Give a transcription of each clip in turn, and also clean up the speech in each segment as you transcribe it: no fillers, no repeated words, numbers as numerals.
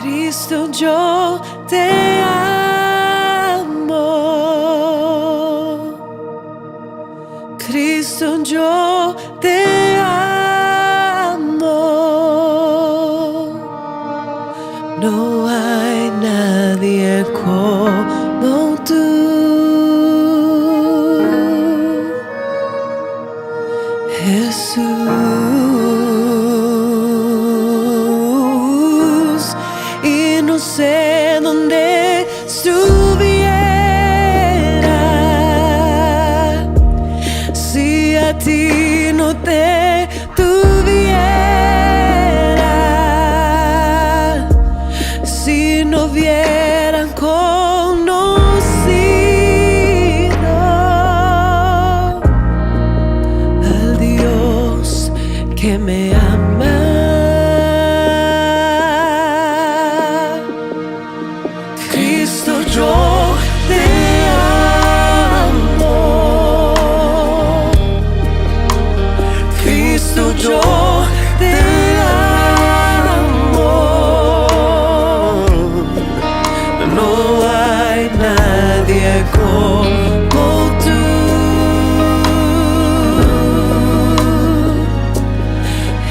Cristo, yo te amo. Cristo, yo te amo. No hay nadie como tú. Jesús, y no sé dónde estuviera si a ti no te tuviera, si no hubieran conocido al Dios que me ama. Cristo, yo te amo. Cristo, yo te amo. No hay nadie como tú.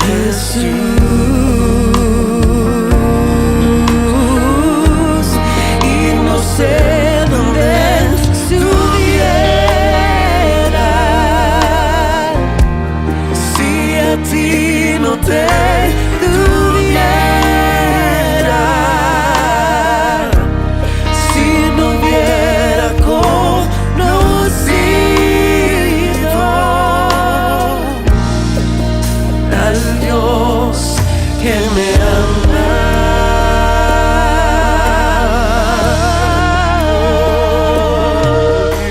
Jesús, y no sé dónde estuviera si a ti no te tuviera, si no hubiera conocido al Dios que me ama.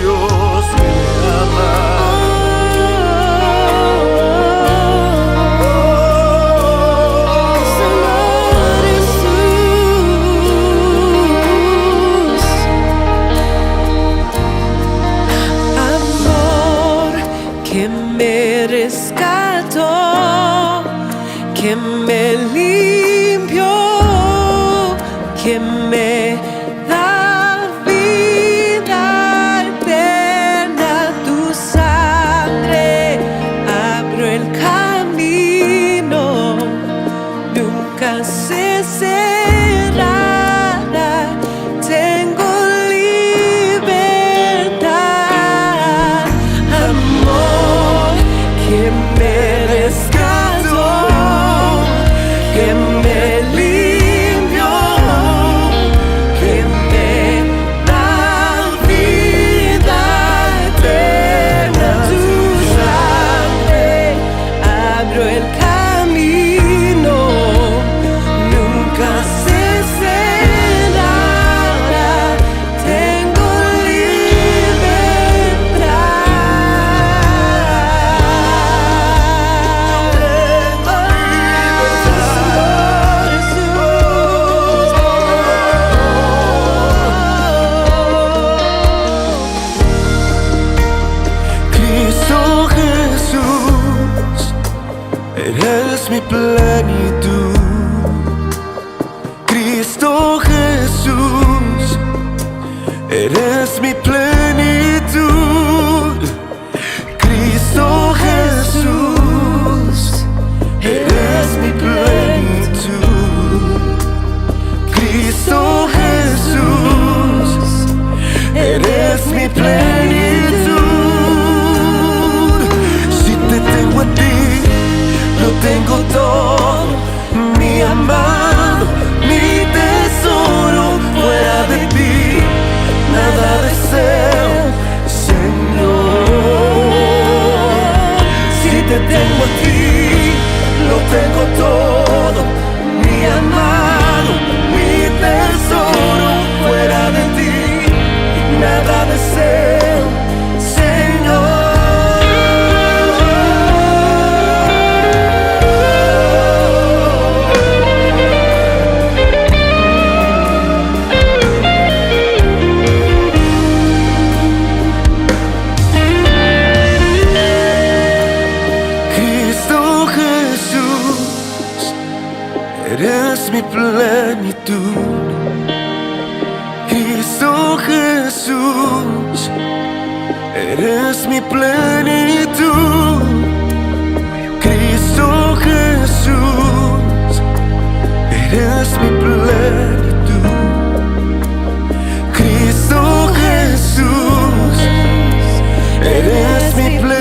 Dios me ama. Señor Jesús, amor que me rescató, que me limpió, que me da vida eterna. Tu sangre abrió el camino, nunca se cerrará. Tengo libertad, amor que me rescató, que me limpió, que me da vida eterna. Tu sangre abrió el camino, nunca se cerrará. Tengo Cristo Jesús, eres mi plenitud. Cristo Jesús, eres mi plenitud. Cristo Jesús, eres mi plenitud. Cristo Jesús, eres mi plenitud. Si te tengo a ti, lo tengo todo, mi amado, mi tesoro. Fuera de ti, nada deseo. eres mi plenitud. Cristo Jesús, eres mi plenitud. Cristo Jesús, eres mi plenitud. Cristo Jesús, eres mi plenitud.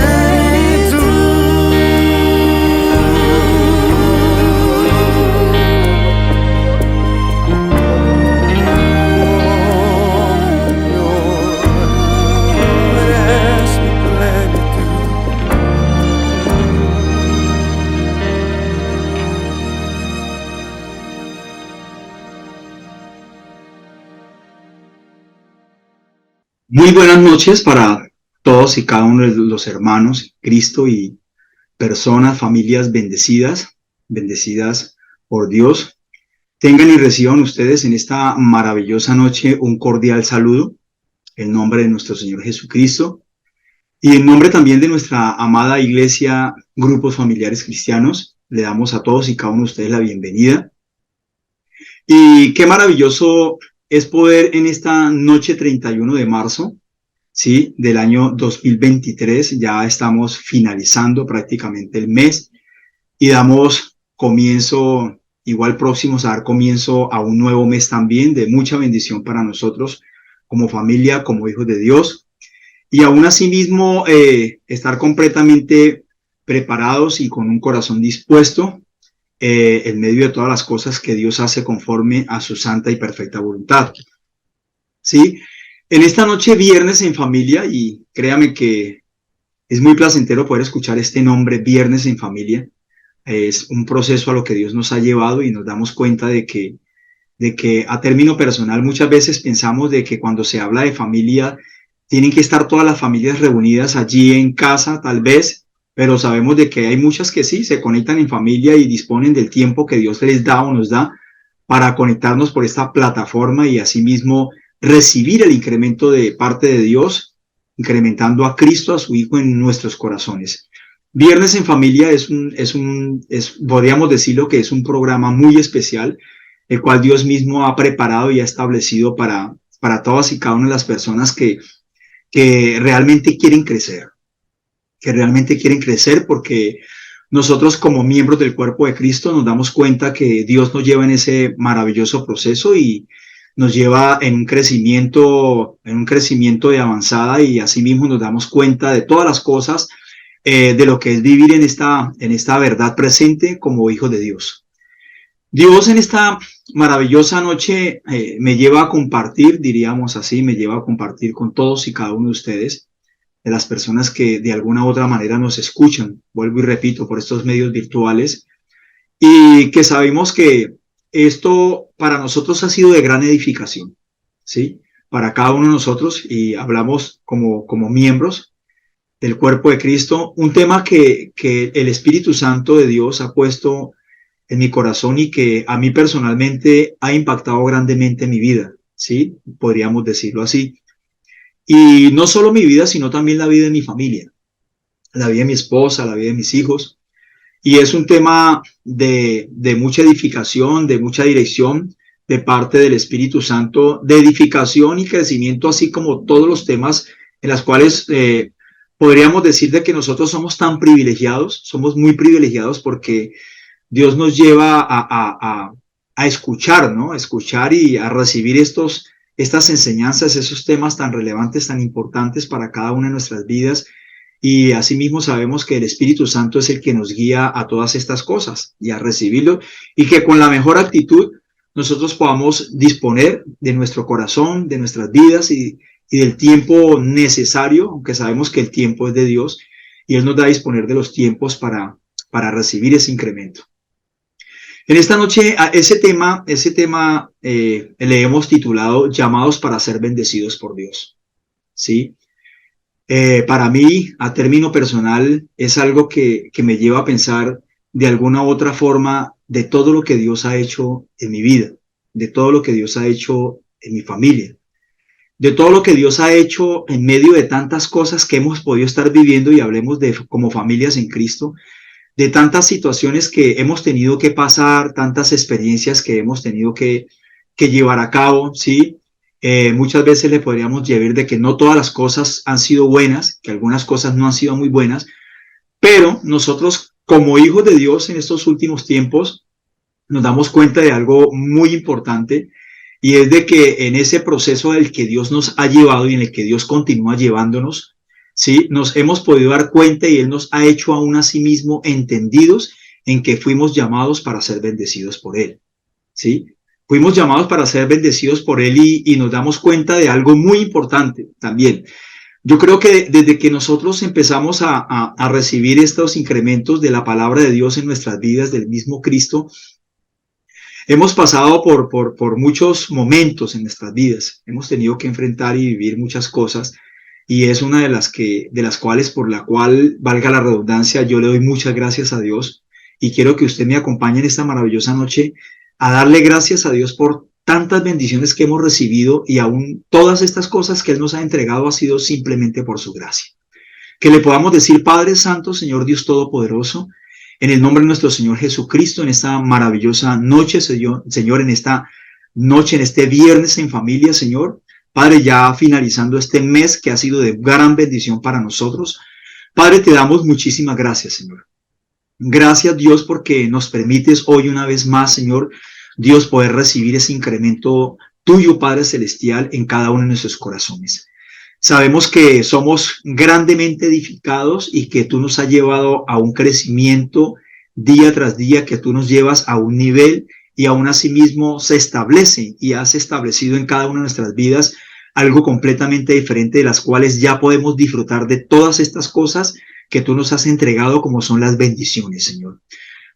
Muy buenas noches para todos y cada uno de los hermanos en Cristo y personas, familias bendecidas por Dios. Tengan y reciban ustedes en esta maravillosa noche un cordial saludo en nombre de nuestro Señor Jesucristo y en nombre también de nuestra amada iglesia, grupos familiares cristianos. Le damos a todos y cada uno de ustedes la bienvenida. Y qué maravilloso es poder en esta noche 31 de marzo, ¿sí?, del año 2023, ya estamos finalizando prácticamente el mes y damos comienzo, igual próximos a dar comienzo a un nuevo mes también de mucha bendición para nosotros como familia, como hijos de Dios, y aún así mismo estar completamente preparados y con un corazón dispuesto en medio de todas las cosas que Dios hace conforme a su santa y perfecta voluntad. ¿Sí? En esta noche viernes en familia, y créame que es muy placentero poder escuchar este nombre, viernes en familia, es un proceso a lo que Dios nos ha llevado y nos damos cuenta de que a término personal muchas veces pensamos de que cuando se habla de familia tienen que estar todas las familias reunidas allí en casa tal vez, pero sabemos de que hay muchas que sí, se conectan en familia y disponen del tiempo que Dios les da o nos da para conectarnos por esta plataforma y asimismo recibir el incremento de parte de Dios, incrementando a Cristo, a su Hijo en nuestros corazones. Viernes en Familia podríamos decirlo que es un programa muy especial, el cual Dios mismo ha preparado y ha establecido para todas y cada una de las personas que realmente quieren crecer. Porque nosotros como miembros del cuerpo de Cristo nos damos cuenta que Dios nos lleva en ese maravilloso proceso y nos lleva en un crecimiento de avanzada, y asimismo nos damos cuenta de todas las cosas de lo que es vivir en esta verdad presente como hijos de Dios. Dios en esta maravillosa noche me lleva a compartir, diríamos así, me lleva a compartir con todos y cada uno de ustedes, de las personas que de alguna u otra manera nos escuchan, vuelvo y repito, por estos medios virtuales, y que sabemos que esto para nosotros ha sido de gran edificación, ¿sí? Para cada uno de nosotros, y hablamos como miembros del cuerpo de Cristo, un tema que el Espíritu Santo de Dios ha puesto en mi corazón y que a mí personalmente ha impactado grandemente mi vida, ¿sí? Podríamos decirlo así. Y no solo mi vida, sino también la vida de mi familia, la vida de mi esposa, la vida de mis hijos. Y es un tema de mucha edificación, de mucha dirección de parte del Espíritu Santo, de edificación y crecimiento, así como todos los temas en los cuales podríamos decir de que nosotros somos tan privilegiados, somos muy privilegiados porque Dios nos lleva a escuchar, ¿no? A escuchar y a recibir estas enseñanzas, esos temas tan relevantes, tan importantes para cada una de nuestras vidas. Y asimismo sabemos que el Espíritu Santo es el que nos guía a todas estas cosas y a recibirlo, y que con la mejor actitud nosotros podamos disponer de nuestro corazón, de nuestras vidas y del tiempo necesario, aunque sabemos que el tiempo es de Dios y Él nos da a disponer de los tiempos para recibir ese incremento. En esta noche ese tema le hemos titulado Llamados para ser bendecidos por Dios, ¿sí? Para mí, a término personal, es algo que me lleva a pensar de alguna u otra forma de todo lo que Dios ha hecho en mi vida, de todo lo que Dios ha hecho en mi familia, de todo lo que Dios ha hecho en medio de tantas cosas que hemos podido estar viviendo, y hablemos de como familias en Cristo, de tantas situaciones que hemos tenido que pasar, tantas experiencias que hemos tenido que llevar a cabo, ¿sí? Muchas veces le podríamos llevar de que no todas las cosas han sido buenas, que algunas cosas no han sido muy buenas, pero nosotros como hijos de Dios en estos últimos tiempos nos damos cuenta de algo muy importante, y es de que en ese proceso del que Dios nos ha llevado y en el que Dios continúa llevándonos, ¿sí? Nos hemos podido dar cuenta y Él nos ha hecho aún a sí mismo entendidos en que fuimos llamados para ser bendecidos por Él, ¿sí? Fuimos llamados para ser bendecidos por Él y nos damos cuenta de algo muy importante también. Yo creo que desde que nosotros empezamos a recibir estos incrementos de la palabra de Dios en nuestras vidas, del mismo Cristo, hemos pasado por muchos momentos en nuestras vidas. Hemos tenido que enfrentar y vivir muchas cosas, y es una de las cuales, por la cual, valga la redundancia, yo le doy muchas gracias a Dios, y quiero que usted me acompañe en esta maravillosa noche a darle gracias a Dios por tantas bendiciones que hemos recibido, y aún todas estas cosas que Él nos ha entregado ha sido simplemente por su gracia. Que le podamos decir: Padre Santo, Señor Dios Todopoderoso, en el nombre de nuestro Señor Jesucristo, en esta maravillosa noche, Señor, en esta noche, en este viernes en familia, Señor, Padre, ya finalizando este mes que ha sido de gran bendición para nosotros, Padre, te damos muchísimas gracias, Señor. Gracias, Dios, porque nos permites hoy una vez más, Señor, Dios, poder recibir ese incremento tuyo, Padre Celestial, en cada uno de nuestros corazones. Sabemos que somos grandemente edificados y que tú nos has llevado a un crecimiento día tras día, que tú nos llevas a un nivel, y aún así mismo se establece y has establecido en cada una de nuestras vidas algo completamente diferente, de las cuales ya podemos disfrutar de todas estas cosas que tú nos has entregado, como son las bendiciones, Señor.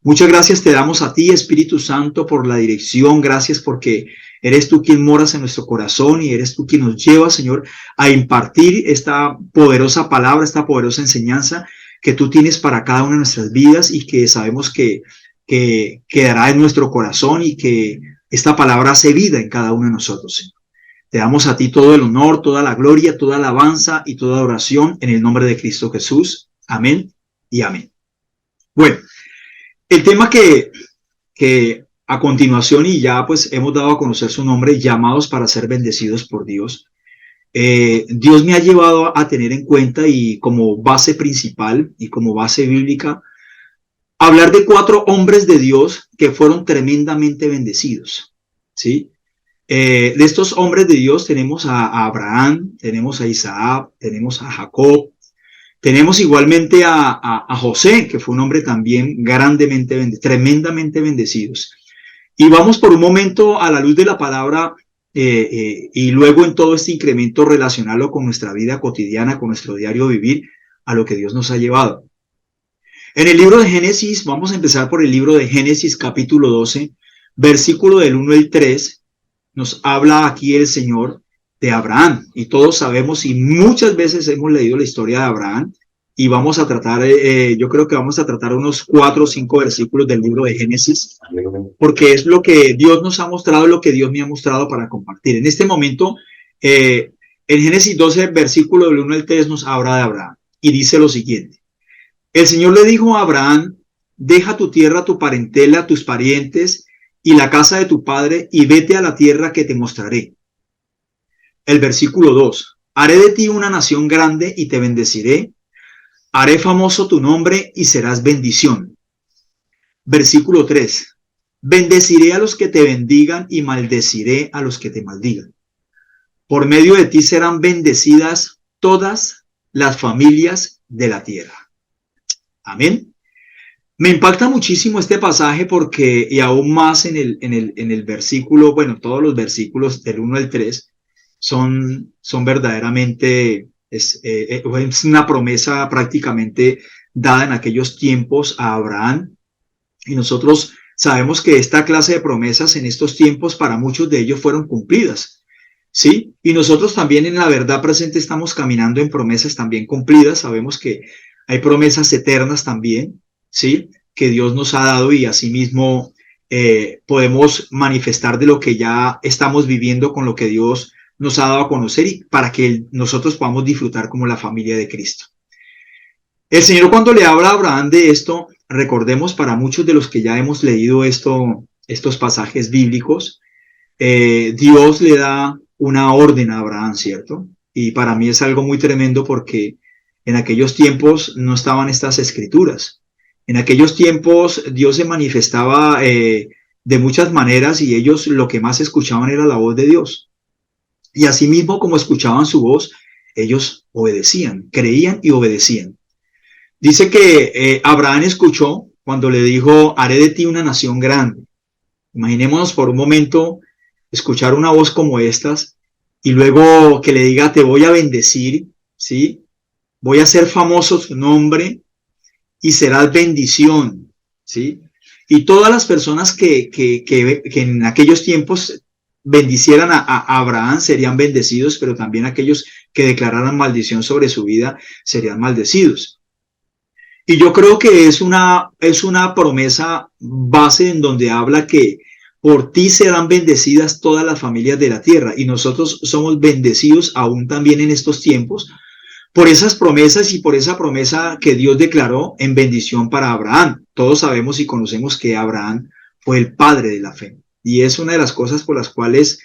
Muchas gracias te damos a ti, Espíritu Santo, por la dirección. Gracias porque eres tú quien moras en nuestro corazón, y eres tú quien nos lleva, Señor, a impartir esta poderosa palabra, esta poderosa enseñanza que tú tienes para cada una de nuestras vidas, y que sabemos que quedará en nuestro corazón, y que esta palabra hace vida en cada uno de nosotros, Señor. Te damos a ti todo el honor, toda la gloria, toda alabanza y toda oración en el nombre de Cristo Jesús. Amén y amén. Bueno, el tema que a continuación, y ya pues hemos dado a conocer su nombre, llamados para ser bendecidos por Dios. Dios me ha llevado a tener en cuenta, y como base principal y como base bíblica, hablar de 4 hombres de Dios que fueron tremendamente bendecidos, ¿sí? De estos hombres de Dios tenemos a Abraham, tenemos a Isaac, tenemos a Jacob, tenemos igualmente a José, que fue un hombre también tremendamente bendecidos. Y vamos por un momento a la luz de la palabra, y luego en todo este incremento relacionarlo con nuestra vida cotidiana, con nuestro diario vivir, a lo que Dios nos ha llevado. En el libro de Génesis, vamos a empezar por el libro de Génesis capítulo 12, versículo del 1 al 3, nos habla aquí el Señor de Abraham, y todos sabemos y muchas veces hemos leído la historia de Abraham, y vamos a tratar, yo creo que vamos a tratar unos 4 o 5 versículos del libro de Génesis, porque es lo que Dios nos ha mostrado, lo que Dios me ha mostrado para compartir. En este momento, en Génesis 12, versículo del 1 al 3, nos habla de Abraham, y dice lo siguiente: el Señor le dijo a Abraham: deja tu tierra, tu parentela, tus parientes y la casa de tu padre, y vete a la tierra que te mostraré. El versículo 2: haré de ti una nación grande y te bendeciré, haré famoso tu nombre y serás bendición. Versículo 3: bendeciré a los que te bendigan y maldeciré a los que te maldigan. Por medio de ti serán bendecidas todas las familias de la tierra. Amén. Me impacta muchísimo este pasaje porque, y aún más en el versículo, bueno, todos los versículos del 1 al 3 son verdaderamente, es una promesa prácticamente dada en aquellos tiempos a Abraham. Y nosotros sabemos que esta clase de promesas en estos tiempos, para muchos de ellos fueron cumplidas, ¿sí? Y nosotros también en la verdad presente estamos caminando en promesas también cumplidas. Sabemos que hay promesas eternas también, ¿sí? Que Dios nos ha dado, y asimismo podemos manifestar de lo que ya estamos viviendo con lo que Dios nos ha dado a conocer, y para que nosotros podamos disfrutar como la familia de Cristo. El Señor, cuando le habla a Abraham de esto, recordemos para muchos de los que ya hemos leído estos pasajes bíblicos, Dios le da una orden a Abraham, ¿cierto? Y para mí es algo muy tremendo porque en aquellos tiempos no estaban estas escrituras. En aquellos tiempos Dios se manifestaba de muchas maneras y ellos lo que más escuchaban era la voz de Dios. Y asimismo, como escuchaban su voz, ellos obedecían, creían y obedecían. Dice que Abraham escuchó cuando le dijo, haré de ti una nación grande. Imaginémonos por un momento escuchar una voz como estas y luego que le diga, te voy a bendecir, ¿sí? Voy a hacer famoso tu nombre y serás bendición, ¿sí? Y todas las personas que en aquellos tiempos bendicieran a Abraham serían bendecidos, pero también aquellos que declararan maldición sobre su vida serían maldecidos. Y yo creo que es una promesa base en donde habla que por ti serán bendecidas todas las familias de la tierra. Y nosotros somos bendecidos aún también en estos tiempos por esas promesas y por esa promesa que Dios declaró en bendición para Abraham. Todos sabemos y conocemos que Abraham fue el padre de la fe. Y es una de las cosas por las cuales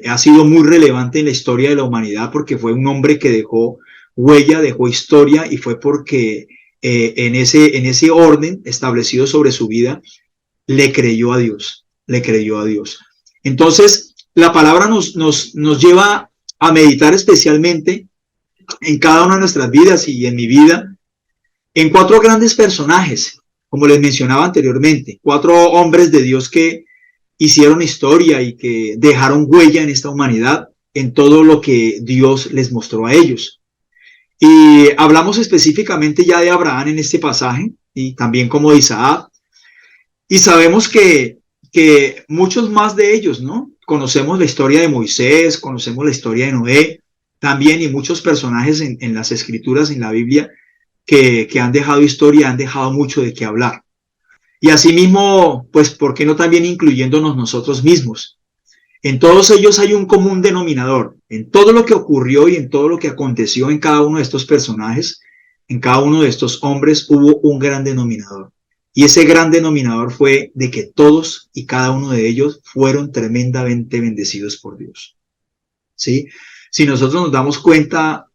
ha sido muy relevante en la historia de la humanidad, porque fue un hombre que dejó huella, dejó historia, y fue porque en ese orden establecido sobre su vida, le creyó a Dios. Entonces, la palabra nos lleva a meditar especialmente en cada una de nuestras vidas y en mi vida, en 4 grandes personajes, como les mencionaba anteriormente, 4 hombres de Dios que hicieron historia y que dejaron huella en esta humanidad, en todo lo que Dios les mostró a ellos. Y hablamos específicamente ya de Abraham en este pasaje, y también como de Isaac, y sabemos que muchos más de ellos, ¿no? Conocemos la historia de Moisés, conocemos la historia de Noé, también, y muchos personajes en las escrituras, en la Biblia, que han dejado historia, han dejado mucho de qué hablar. Y asimismo, pues, ¿por qué no también incluyéndonos nosotros mismos? En todos ellos hay un común denominador. En todo lo que ocurrió y en todo lo que aconteció en cada uno de estos personajes, en cada uno de estos hombres, hubo un gran denominador. Y ese gran denominador fue de que todos y cada uno de ellos fueron tremendamente bendecidos por Dios. ¿Sí? Si nosotros nos damos cuenta,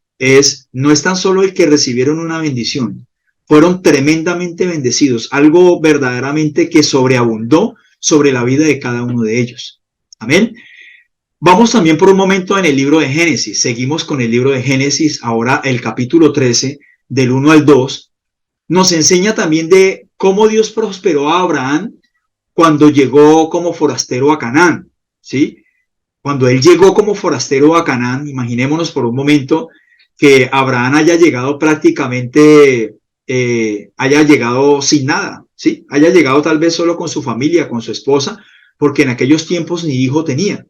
no es tan solo el que recibieron una bendición, fueron tremendamente bendecidos, algo verdaderamente que sobreabundó sobre la vida de cada uno de ellos. Amén. Vamos también por un momento en el libro de Génesis. Seguimos con el libro de Génesis, ahora el capítulo 13, del 1 al 2. Nos enseña también de cómo Dios prosperó a Abraham cuando llegó como forastero a Canaán, ¿sí? Cuando él llegó como forastero a Canaán, imaginémonos por un momento que Abraham haya llegado prácticamente, haya llegado sin nada, ¿sí? Haya llegado tal vez solo con su familia, con su esposa, porque en aquellos tiempos ni hijo tenía,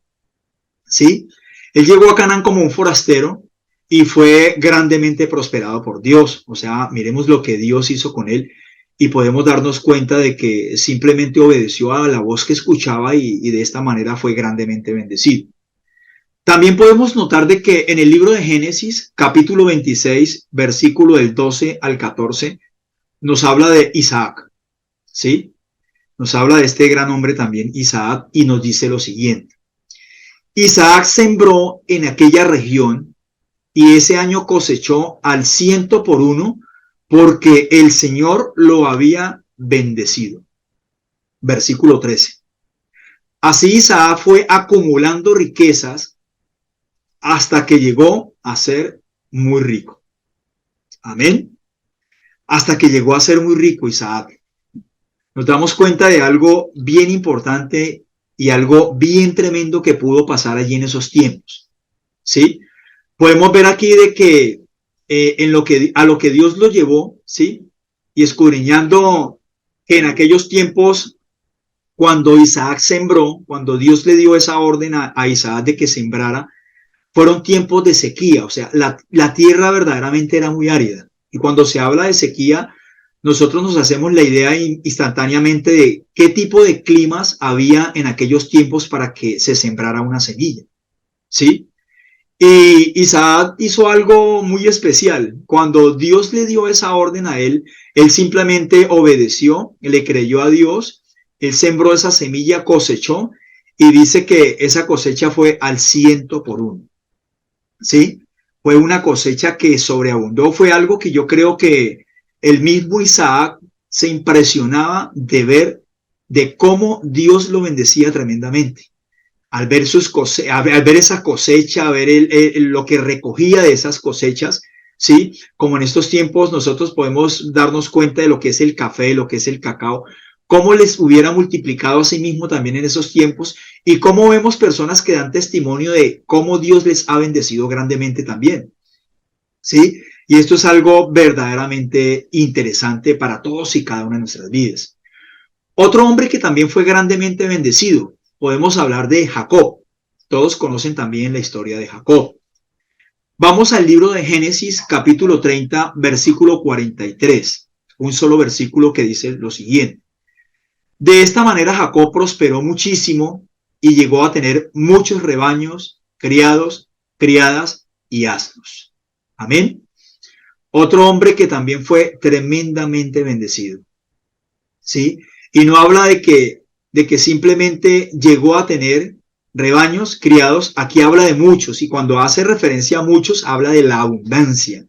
¿sí? Él llegó a Canaán como un forastero y fue grandemente prosperado por Dios. O sea, miremos lo que Dios hizo con él y podemos darnos cuenta de que simplemente obedeció a la voz que escuchaba y de esta manera fue grandemente bendecido. También podemos notar de que en el libro de Génesis, capítulo 26, versículo del 12 al 14, nos habla de Isaac, ¿sí? Nos habla de este gran hombre también, Isaac, y nos dice lo siguiente. Isaac sembró en aquella región y ese año cosechó al 100 por 1 porque el Señor lo había bendecido. Versículo 13. Así Isaac fue acumulando riquezas hasta que llegó a ser muy rico. Amén. Hasta que llegó a ser muy rico Isaac. Nos damos cuenta de algo bien importante y algo bien tremendo que pudo pasar allí en esos tiempos. ¿Sí? Podemos ver aquí de que a lo que Dios lo llevó, ¿sí? Y escudriñando que en aquellos tiempos, cuando Isaac sembró, cuando Dios le dio esa orden a Isaac de que sembrara, fueron tiempos de sequía, o sea, la tierra verdaderamente era muy árida. Y cuando se habla de sequía, nosotros nos hacemos la idea instantáneamente de qué tipo de climas había en aquellos tiempos para que se sembrara una semilla, ¿sí? Y Isaac hizo algo muy especial. Cuando Dios le dio esa orden a él simplemente obedeció, le creyó a Dios, él sembró esa semilla, cosechó, y dice que esa cosecha fue al 100 por 1. ¿Sí? Fue una cosecha que sobreabundó, fue algo que yo creo que el mismo Isaac se impresionaba de ver de cómo Dios lo bendecía tremendamente. Al ver, al ver esa cosecha, a ver lo que recogía de esas cosechas, ¿sí? Como en estos tiempos nosotros podemos darnos cuenta de lo que es el café, lo que es el cacao, cómo les hubiera multiplicado a sí mismo también en esos tiempos y cómo vemos personas que dan testimonio de cómo Dios les ha bendecido grandemente también, ¿sí? Y esto es algo verdaderamente interesante para todos y cada una de nuestras vidas. Otro hombre que también fue grandemente bendecido, podemos hablar de Jacob. Todos conocen también la historia de Jacob. Vamos al libro de Génesis, capítulo 30, versículo 43. Un solo versículo que dice lo siguiente. De esta manera Jacob prosperó muchísimo y llegó a tener muchos rebaños, criados, criadas y asnos. Amén. Otro hombre que también fue tremendamente bendecido. ¿Sí? Y no habla de que simplemente llegó a tener rebaños, criados. Aquí habla de muchos. Y cuando hace referencia a muchos, habla de la abundancia.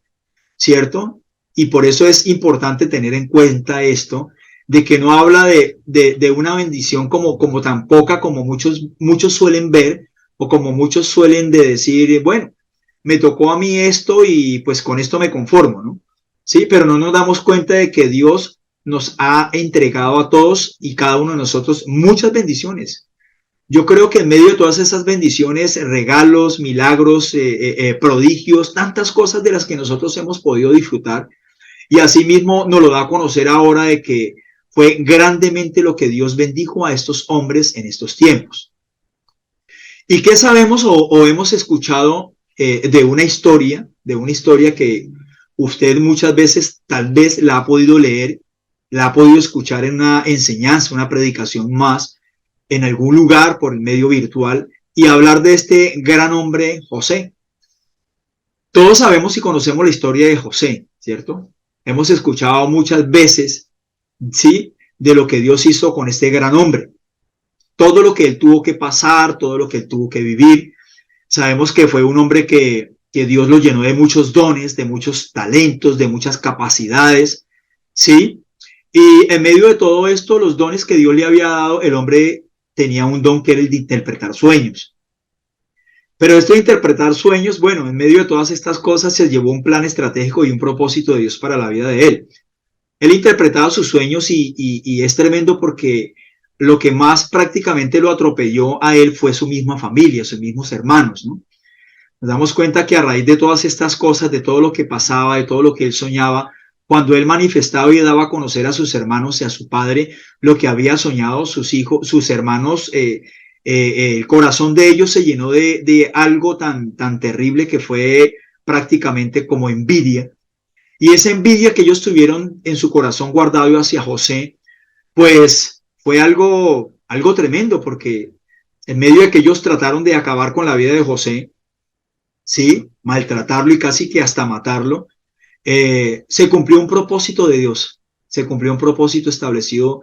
¿Cierto? Y por eso es importante tener en cuenta esto, de que no habla de una bendición como tan poca como muchos suelen ver, o como muchos suelen de decir, bueno, me tocó a mí esto y pues con esto me conformo, ¿no? Sí, pero no nos damos cuenta de que Dios nos ha entregado a todos y cada uno de nosotros muchas bendiciones. Yo creo que en medio de todas esas bendiciones, regalos, milagros, prodigios, tantas cosas de las que nosotros hemos podido disfrutar, y asimismo nos lo da a conocer ahora de que fue grandemente lo que Dios bendijo a estos hombres en estos tiempos. ¿Y qué sabemos o hemos escuchado de una historia que usted muchas veces tal vez la ha podido leer, la ha podido escuchar en una enseñanza, una predicación más, en algún lugar por el medio virtual, y hablar de este gran hombre José? Todos sabemos y conocemos la historia de José, ¿cierto? Hemos escuchado muchas veces, ¿sí?, de lo que Dios hizo con este gran hombre. Todo lo que él tuvo que pasar, todo lo que él tuvo que vivir. Sabemos que fue un hombre que Dios lo llenó de muchos dones, de muchos talentos, de muchas capacidades, ¿sí? Y en medio de todo esto, los dones que Dios le había dado, el hombre tenía un don que era el de interpretar sueños. Pero esto de interpretar sueños, bueno, en medio de todas estas cosas se llevó un plan estratégico y un propósito de Dios para la vida de él. Él interpretaba sus sueños y es tremendo porque lo que más prácticamente lo atropelló a él fue su misma familia, sus mismos hermanos, ¿no? Nos damos cuenta que a raíz de todas estas cosas, de todo lo que pasaba, de todo lo que él soñaba, cuando él manifestaba y daba a conocer a sus hermanos y a su padre lo que había soñado sus hijos, sus hermanos, el corazón de ellos se llenó de algo tan terrible que fue prácticamente como envidia. Y esa envidia que ellos tuvieron en su corazón guardado hacia José, pues fue algo tremendo, porque en medio de que ellos trataron de acabar con la vida de José, sí, maltratarlo y casi que hasta matarlo, se cumplió un propósito de Dios, se cumplió un propósito establecido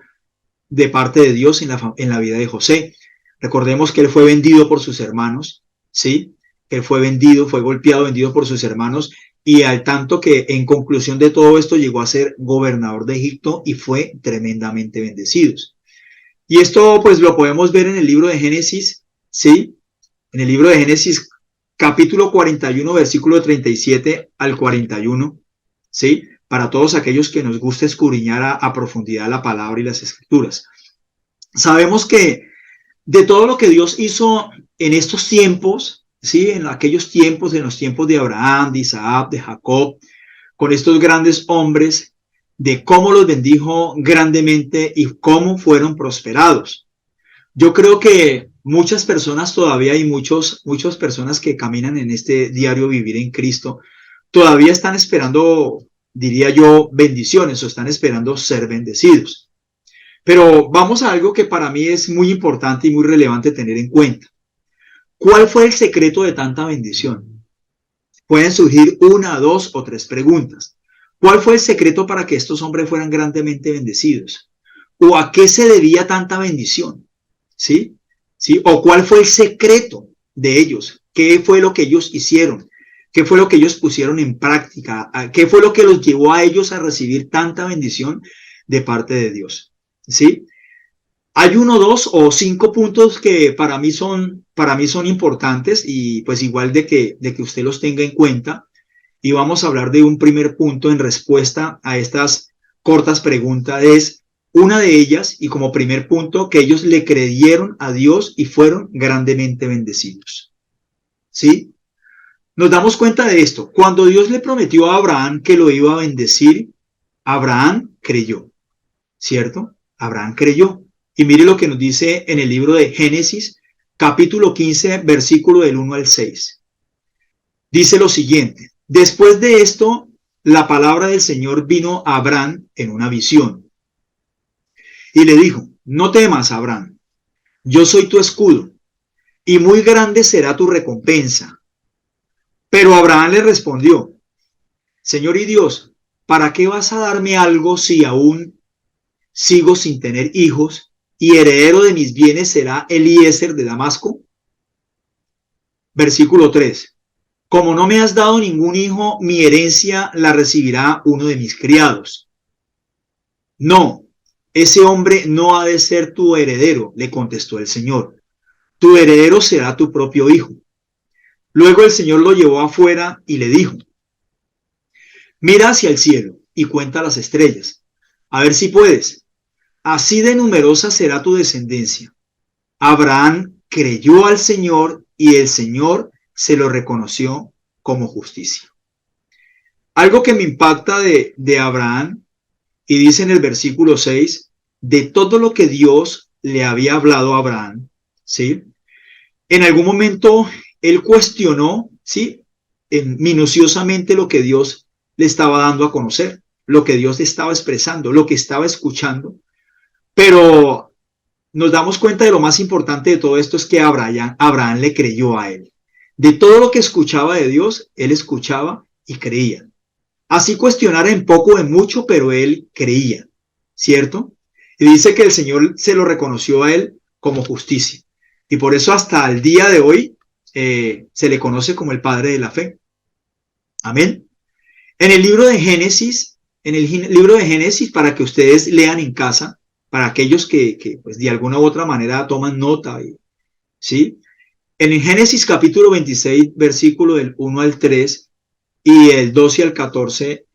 de parte de Dios en la vida de José. Recordemos que él fue vendido por sus hermanos, ¿sí? Él fue vendido, fue golpeado, vendido por sus hermanos, y al tanto que en conclusión de todo esto llegó a ser gobernador de Egipto y fue tremendamente bendecido. Y esto pues lo podemos ver en el libro de Génesis, ¿sí? En el libro de Génesis capítulo 41, versículo 37 al 41, ¿sí? Para todos aquellos que nos gusta escudriñar a profundidad la palabra y las escrituras. Sabemos que de todo lo que Dios hizo en estos tiempos, ¿sí? En aquellos tiempos, en los tiempos de Abraham, de Isaac, de Jacob, con estos grandes hombres, de cómo los bendijo grandemente y cómo fueron prosperados. Yo creo que muchas personas todavía hay muchas personas que caminan en este diario vivir en Cristo, todavía están esperando, diría yo, bendiciones o están esperando ser bendecidos. Pero vamos a algo que para mí es muy importante y muy relevante tener en cuenta. ¿Cuál fue el secreto de tanta bendición? Pueden surgir una, dos o tres preguntas. ¿Cuál fue el secreto para que estos hombres fueran grandemente bendecidos? ¿O a qué se debía tanta bendición? ¿Sí? ¿Sí? ¿O cuál fue el secreto de ellos? ¿Qué fue lo que ellos hicieron? ¿Qué fue lo que ellos pusieron en práctica? ¿Qué fue lo que los llevó a ellos a recibir tanta bendición de parte de Dios? ¿Sí? Hay uno, dos o cinco puntos que para mí son importantes y pues igual de que usted los tenga en cuenta. Y vamos a hablar de un primer punto en respuesta a estas cortas preguntas. Es una de ellas, y como primer punto, que ellos le creyeron a Dios y fueron grandemente bendecidos. ¿Sí? Nos damos cuenta de esto. Cuando Dios le prometió a Abraham que lo iba a bendecir, Abraham creyó, ¿cierto? Abraham creyó. Y mire lo que nos dice en el libro de Génesis, capítulo 15, versículo del 1 al 6. Dice lo siguiente: después de esto, la palabra del Señor vino a Abraham en una visión y le dijo: no temas, Abraham, yo soy tu escudo y muy grande será tu recompensa. Pero Abraham le respondió: Señor y Dios, ¿para qué vas a darme algo si aún sigo sin tener hijos y heredero de mis bienes será Eliezer de Damasco? Versículo 3. Como no me has dado ningún hijo, mi herencia la recibirá uno de mis criados. No, ese hombre no ha de ser tu heredero, le contestó el Señor. Tu heredero será tu propio hijo. Luego el Señor lo llevó afuera y le dijo: mira hacia el cielo y cuenta las estrellas, a ver si puedes. Así de numerosa será tu descendencia. Abraham creyó al Señor y el Señor se lo reconoció como justicia. Algo que me impacta de Abraham, y dice en el versículo 6, de todo lo que Dios le había hablado a Abraham, ¿sí? En algún momento él cuestionó, ¿sí? Minuciosamente lo que Dios le estaba dando a conocer, lo que Dios estaba expresando, lo que estaba escuchando, pero nos damos cuenta de lo más importante de todo esto es que Abraham le creyó a él. De todo lo que escuchaba de Dios, él escuchaba y creía. Así cuestionara en poco o en mucho, pero él creía, ¿cierto? Y dice que el Señor se lo reconoció a él como justicia. Y por eso hasta el día de hoy se le conoce como el padre de la fe. Amén. En el libro de Génesis, para que ustedes lean en casa, para aquellos que pues, de alguna u otra manera toman nota, ¿sí? En el Génesis capítulo 26, versículo del 1 al 3 y el 12 al 14,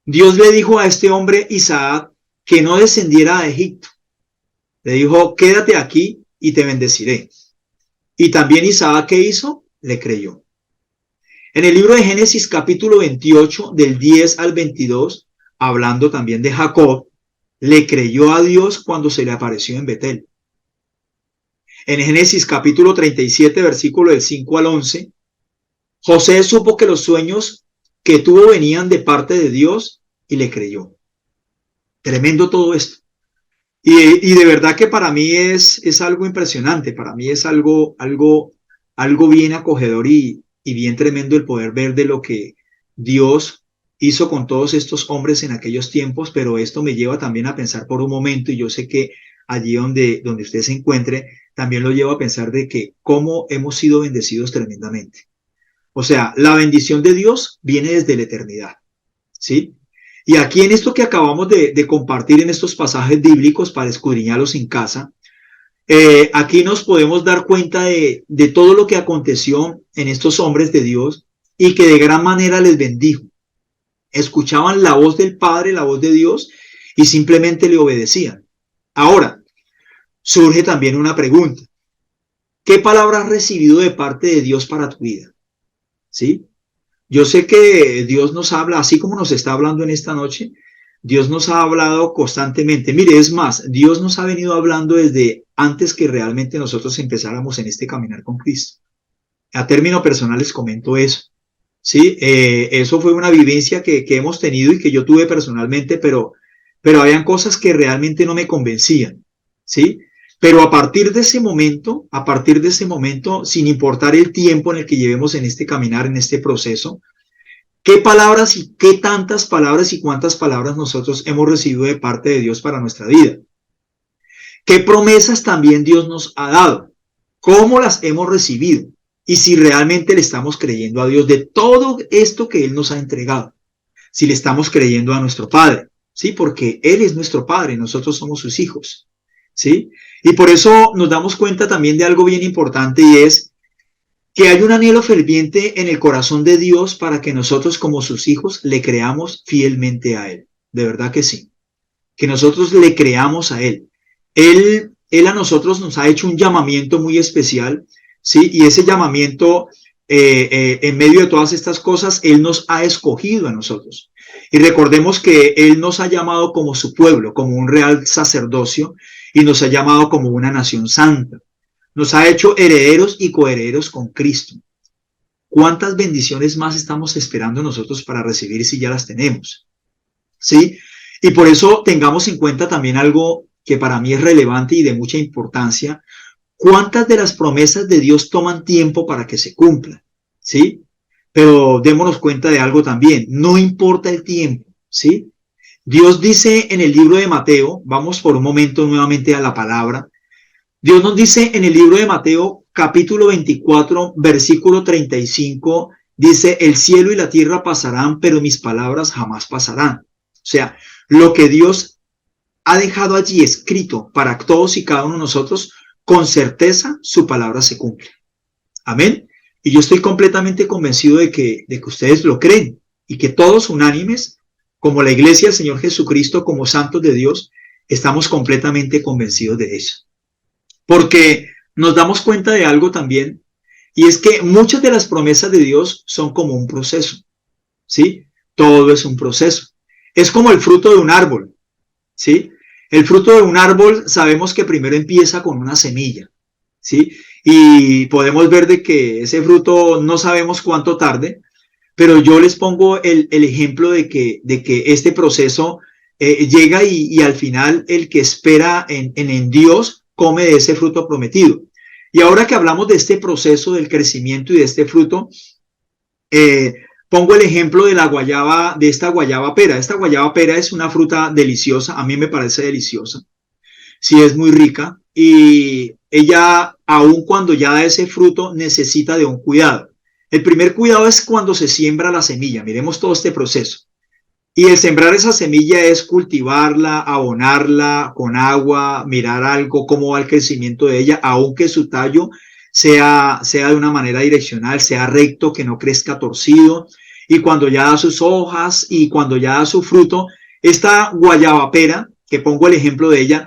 Dios le dijo a este hombre Isaac que no descendiera a Egipto. Le dijo: quédate aquí y te bendeciré. Y también Isaac, ¿qué hizo? Le creyó. En el libro de Génesis capítulo 28, del 10 al 22, hablando también de Jacob, le creyó a Dios cuando se le apareció en Betel. En Génesis capítulo 37, versículo del 5 al 11, José supo que los sueños que tuvo venían de parte de Dios y le creyó. Tremendo todo esto. Y de verdad que para mí es algo impresionante, para mí es algo bien acogedor y bien tremendo el poder ver de lo que Dios hizo con todos estos hombres en aquellos tiempos, pero esto me lleva también a pensar por un momento, y yo sé que allí donde usted se encuentre, también lo lleva a pensar de que cómo hemos sido bendecidos tremendamente. O sea, la bendición de Dios viene desde la eternidad, ¿sí? Y aquí en esto que acabamos de compartir en estos pasajes bíblicos para escudriñarlos en casa, aquí nos podemos dar cuenta de todo lo que aconteció en estos hombres de Dios y que de gran manera les bendijo. Escuchaban la voz del Padre, la voz de Dios, y simplemente le obedecían. Ahora, surge también una pregunta. ¿Qué palabra has recibido de parte de Dios para tu vida? ¿Sí? Yo sé que Dios nos habla, así como nos está hablando en esta noche, Dios nos ha hablado constantemente. Mire, es más, Dios nos ha venido hablando desde antes que realmente nosotros empezáramos en este caminar con Cristo. A término personal les comento eso. Sí, eso fue una vivencia que hemos tenido y que yo tuve personalmente, pero habían cosas que realmente no me convencían. ¿Sí? Pero a partir de ese momento, sin importar el tiempo en el que llevemos en este caminar, en este proceso, ¿qué palabras y qué tantas palabras y cuántas palabras nosotros hemos recibido de parte de Dios para nuestra vida? ¿Qué promesas también Dios nos ha dado? ¿Cómo las hemos recibido? Y si realmente le estamos creyendo a Dios de todo esto que Él nos ha entregado. Si le estamos creyendo a nuestro Padre, ¿sí? Porque Él es nuestro Padre, nosotros somos sus hijos, ¿sí? Y por eso nos damos cuenta también de algo bien importante, y es que hay un anhelo ferviente en el corazón de Dios para que nosotros como sus hijos le creamos fielmente a Él. De verdad que sí. Que nosotros le creamos a Él. Él a nosotros nos ha hecho un llamamiento muy especial, ¿sí? Y ese llamamiento, en medio de todas estas cosas, Él nos ha escogido a nosotros. Y recordemos que Él nos ha llamado como su pueblo, como un real sacerdocio, y nos ha llamado como una nación santa. Nos ha hecho herederos y coherederos con Cristo. ¿Cuántas bendiciones más estamos esperando nosotros para recibir si ya las tenemos? ¿Sí? Y por eso tengamos en cuenta también algo que para mí es relevante y de mucha importancia. ¿Cuántas de las promesas de Dios toman tiempo para que se cumplan? ¿Sí? Pero démonos cuenta de algo también. No importa el tiempo, ¿sí? Dios dice en el libro de Mateo, vamos por un momento nuevamente a la palabra. Dios nos dice en el libro de Mateo, capítulo 24, versículo 35, dice, el cielo y la tierra pasarán, pero mis palabras jamás pasarán. O sea, lo que Dios ha dejado allí escrito para todos y cada uno de nosotros, con certeza su palabra se cumple. Amén. Y yo estoy completamente convencido de que ustedes lo creen y que todos unánimes, como la iglesia del Señor Jesucristo, como santos de Dios, estamos completamente convencidos de eso. Porque nos damos cuenta de algo también, y es que muchas de las promesas de Dios son como un proceso, ¿sí? Todo es un proceso. Es como el fruto de un árbol, ¿sí? El fruto de un árbol sabemos que primero empieza con una semilla, ¿sí? Y podemos ver de que ese fruto no sabemos cuánto tarde, pero yo les pongo el ejemplo de que este proceso llega y al final el que espera en Dios come de ese fruto prometido. Y ahora que hablamos de este proceso del crecimiento y de este fruto, pongo el ejemplo de la guayaba, de esta guayaba pera. Esta guayaba pera es una fruta deliciosa, a mí me parece deliciosa. Sí, es muy rica y ella, aun cuando ya da ese fruto, necesita de un cuidado. El primer cuidado es cuando se siembra la semilla. Miremos todo este proceso. Y el sembrar esa semilla es cultivarla, abonarla con agua, mirar algo, cómo va el crecimiento de ella, aunque su tallo sea de una manera direccional, sea recto, que no crezca torcido. Y cuando ya da sus hojas y cuando ya da su fruto, esta guayabapera, que pongo el ejemplo de ella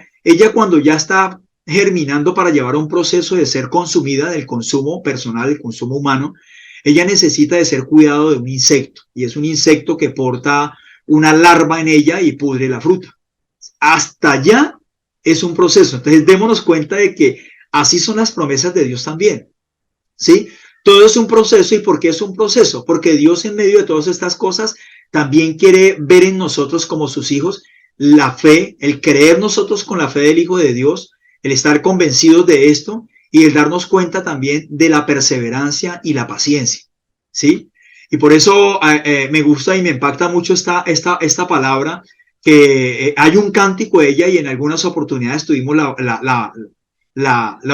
cuando ya está germinando para llevar a un proceso de ser consumida, del consumo personal, del consumo humano, ella necesita de ser cuidado de un insecto. Y es un insecto que porta una larva en ella y pudre la fruta. Hasta allá es un proceso. Entonces démonos cuenta de que así son las promesas de Dios también, ¿sí? Todo es un proceso. ¿Y por qué es un proceso? Porque Dios en medio de todas estas cosas también quiere ver en nosotros como sus hijos la fe, el creer nosotros con la fe del Hijo de Dios, el estar convencidos de esto y el darnos cuenta también de la perseverancia y la paciencia, ¿sí? Y por eso me gusta y me impacta mucho esta palabra, que hay un cántico de ella y en algunas oportunidades tuvimos la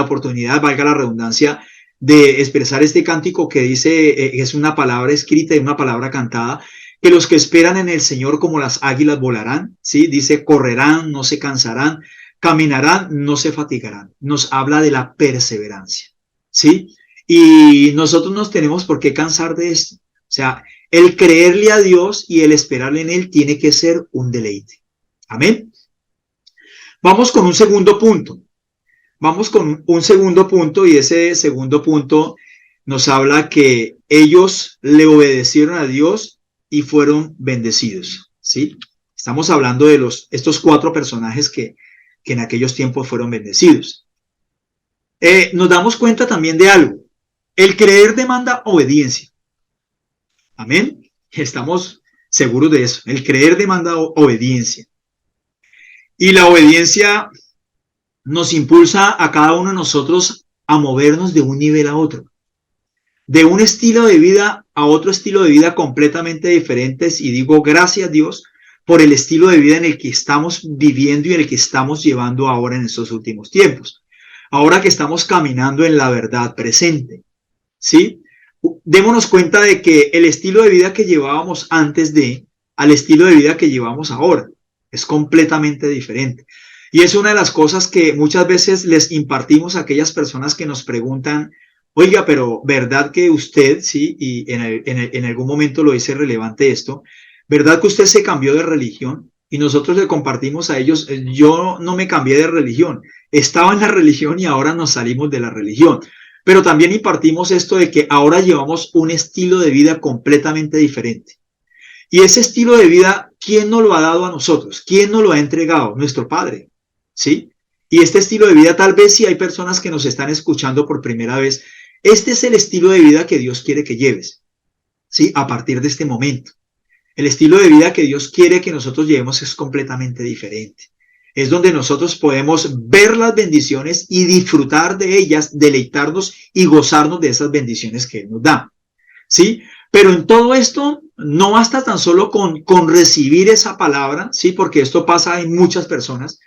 oportunidad, valga la redundancia, de expresar este cántico que dice, es una palabra escrita y una palabra cantada, que los que esperan en el Señor como las águilas volarán, ¿sí? Dice, correrán, no se cansarán, caminarán, no se fatigarán. Nos habla de la perseverancia, ¿sí? Y nosotros nos tenemos por qué cansar de esto. O sea, el creerle a Dios y el esperarle en Él tiene que ser un deleite. Amén. Vamos con un segundo punto. Vamos con un segundo punto y ese segundo punto nos habla que ellos le obedecieron a Dios y fueron bendecidos, ¿sí? Estamos hablando de estos cuatro personajes que en aquellos tiempos fueron bendecidos. Nos damos cuenta también de algo. El creer demanda obediencia. Amén. Estamos seguros de eso. El creer demanda obediencia. Y la obediencia nos impulsa a cada uno de nosotros a movernos de un nivel a otro, de un estilo de vida a otro estilo de vida completamente diferentes. Y digo gracias a Dios por el estilo de vida en el que estamos viviendo y en el que estamos llevando ahora en estos últimos tiempos. Ahora que estamos caminando en la verdad presente, ¿sí? Démonos cuenta de que el estilo de vida que llevábamos antes al estilo de vida que llevamos ahora es completamente diferente. Y es una de las cosas que muchas veces les impartimos a aquellas personas que nos preguntan, oiga, pero ¿verdad que usted, sí, y en algún momento lo hice relevante esto, ¿verdad que usted se cambió de religión? Y nosotros le compartimos a ellos, yo no me cambié de religión, estaba en la religión y ahora nos salimos de la religión. Pero también impartimos esto de que ahora llevamos un estilo de vida completamente diferente. Y ese estilo de vida, ¿quién nos lo ha dado a nosotros? ¿Quién nos lo ha entregado? Nuestro Padre, ¿sí? Y este estilo de vida, tal vez si hay personas que nos están escuchando por primera vez, este es el estilo de vida que Dios quiere que lleves, ¿sí? A partir de este momento. El estilo de vida que Dios quiere que nosotros llevemos es completamente diferente. Es donde nosotros podemos ver las bendiciones y disfrutar de ellas, deleitarnos y gozarnos de esas bendiciones que Él nos da, ¿sí? Pero en todo esto no basta tan solo con recibir esa palabra, ¿sí? Porque esto pasa en muchas personas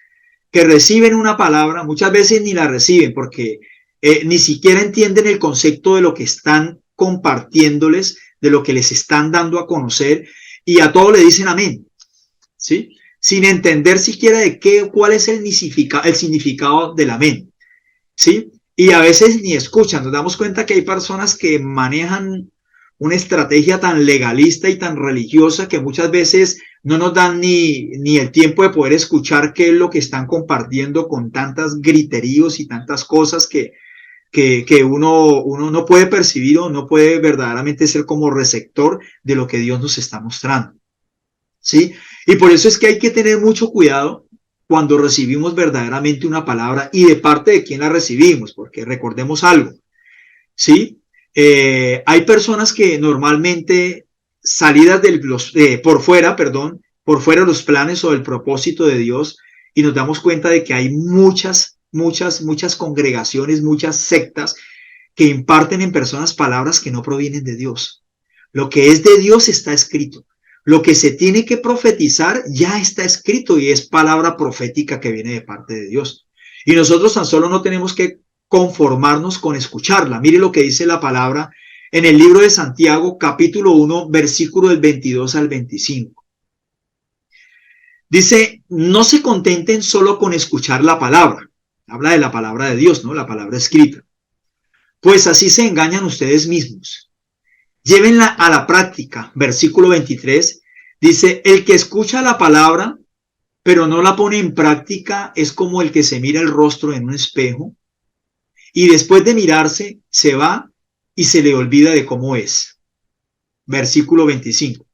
que reciben una palabra, muchas veces ni la reciben porque ni siquiera entienden el concepto de lo que están compartiéndoles, de lo que les están dando a conocer, y a todo le dicen amén, ¿sí? Sin entender siquiera de cuál es el significado del amén, ¿sí? Y a veces ni escuchan. Nos damos cuenta que hay personas que manejan una estrategia tan legalista y tan religiosa que muchas veces no nos dan ni el tiempo de poder escuchar qué es lo que están compartiendo con tantas griteríos y tantas cosas que uno no puede percibir o no puede verdaderamente ser como receptor de lo que Dios nos está mostrando, ¿sí? Y por eso es que hay que tener mucho cuidado cuando recibimos verdaderamente una palabra y de parte de quién la recibimos, porque recordemos algo, ¿sí? Hay personas que normalmente salidas por fuera de los planes o del propósito de Dios, y nos damos cuenta de que hay muchas congregaciones, muchas sectas que imparten en personas palabras que no provienen de Dios. Lo que es de Dios está escrito. Lo que se tiene que profetizar ya está escrito y es palabra profética que viene de parte de Dios. Y nosotros tan solo no tenemos que conformarnos con escucharla. Mire lo que dice la palabra en el libro de Santiago, capítulo 1, versículo del 22 al 25. Dice, no se contenten solo con escuchar la palabra. Habla de la palabra de Dios, ¿no? La palabra escrita. Pues así se engañan ustedes mismos. Llévenla a la práctica. Versículo 23 dice, el que escucha la palabra, pero no la pone en práctica, es como el que se mira el rostro en un espejo y después de mirarse se va y se le olvida de cómo es. Versículo 25.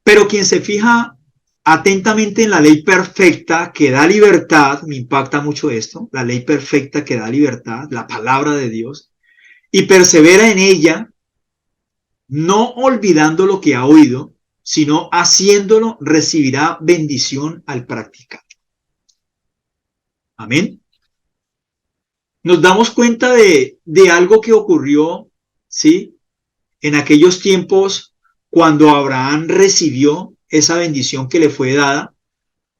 Pero quien se fija atentamente en la ley perfecta que da libertad, me impacta mucho esto, la ley perfecta que da libertad, la palabra de Dios, y persevera en ella, no olvidando lo que ha oído, sino haciéndolo, recibirá bendición al practicar. Amén. Nos damos cuenta de algo que ocurrió, ¿sí? En aquellos tiempos, cuando Abraham recibió esa bendición que le fue dada,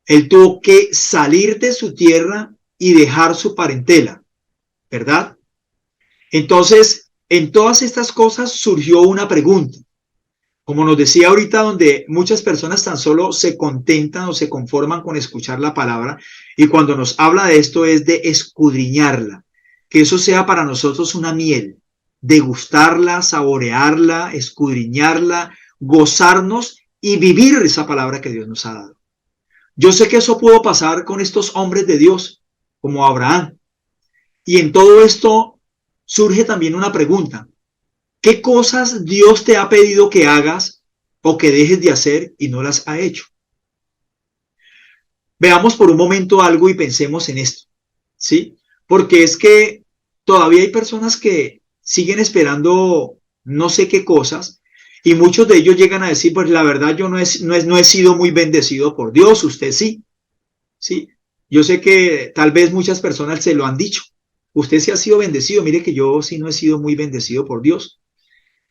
él tuvo que salir de su tierra y dejar su parentela, ¿verdad? Entonces, en todas estas cosas surgió una pregunta. Como nos decía ahorita, donde muchas personas tan solo se contentan o se conforman con escuchar la palabra, y cuando nos habla de esto es de escudriñarla, que eso sea para nosotros una miel, degustarla, saborearla, escudriñarla, gozarnos y vivir esa palabra que Dios nos ha dado. Yo sé que eso pudo pasar con estos hombres de Dios, como Abraham. Y en todo esto surge también una pregunta. ¿Qué cosas Dios te ha pedido que hagas o que dejes de hacer y no las ha hecho? Veamos por un momento algo y pensemos en esto, ¿sí? Porque es que todavía hay personas que siguen esperando no sé qué cosas y muchos de ellos llegan a decir, pues la verdad yo no he sido muy bendecido por Dios, usted sí, ¿sí? Yo sé que tal vez muchas personas se lo han dicho. Usted sí ha sido bendecido. Mire que yo sí no he sido muy bendecido por Dios.